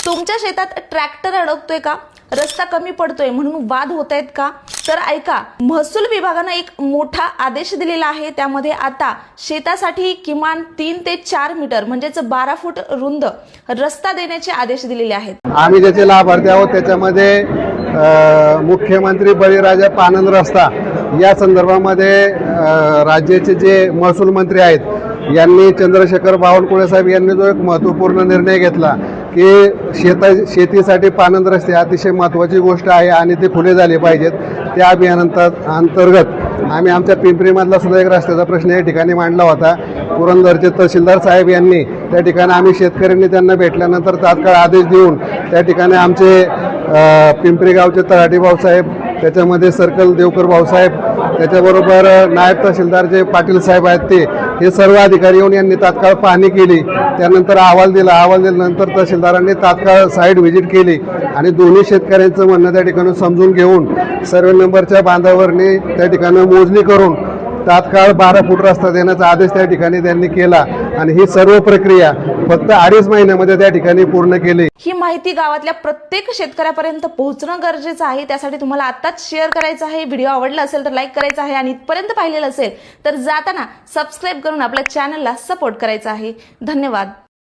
तुमच्या शेतात ट्रॅक्टर अडकतोय का, रस्ता कमी पडतोय म्हणून वाद होत आहेत का? तर ऐका, महसूल विभागाने एक मोठा आदेश दिलेला आहे। त्यामध्ये आता शेतासाठी किमान 3 ते 4 मीटर म्हणजेच 12 फूट रुंद रस्ता देण्याचे आदेश दिलेले आहेत। आम्ही ज्याचे लाभार्थी आहोत त्याच्यामध्ये मुख्यमंत्री बळीराजा पानंद रस्ता या संदर्भामध्ये राज्याचे जे महसूल मंत्री आहेत यांनी चंद्रशेखर बावनकुळे साहेब यांनी जो एक महत्त्वपूर्ण निर्णय घेतला की शेतीसाठी पानंद रस्ते अतिशय महत्त्वाची गोष्ट आहे आणि ते खुले झाले पाहिजेत। त्या अभियानांतर्गत आम्ही आमच्या पिंपरीमधला सुद्धा एक रस्त्याचा प्रश्न या ठिकाणी मांडला होता। पुरंदरचे तहसीलदार साहेब यांनी त्या ठिकाणी आम्ही शेतकऱ्यांनी त्यांना भेटल्यानंतर तात्काळ आदेश देऊन त्या ठिकाणी आमचे पिंपरी गावचे तलाठी भाऊसाहेब, त्याच्यामध्ये सर्कल देवकर भाऊसाहेब, त्याच्याबरोबर नायब तहसीलदार जे पाटील साहेब आहेत हे सर्व अधिकारी येऊन यांनी तात्काळ पाहणी केली। त्यानंतर अहवाल दिल्यानंतर तहसीलदारांनी तात्काळ साईट व्हिजिट केली आणि दोन्ही शेतकऱ्यांचं म्हणणं त्या ठिकाणी समजून घेऊन सर्वे नंबरच्या बांधावरनी त्या ठिकाणी मोजणी करून तात्काळ 12 फूट रस्ता देण्याचा आदेश त्या ठिकाणी त्यांनी केला आणि ही सर्व प्रक्रिया फक्त 2.5 महिन्यामध्ये त्या ठिकाणी पूर्ण केली। ही माहिती गावातल्या प्रत्येक शेतकऱ्यापर्यंत पोहोचणं गरजेचं आहे। त्यासाठी तुम्हाला आताच शेअर करायचं आहे। व्हिडिओ आवडला असेल तर लाईक करायचा आहे आणि इथपर्यंत पाहिलेलं असेल तर जाताना सबस्क्राईब करून आपल्या चॅनलला सपोर्ट करायचा आहे। धन्यवाद।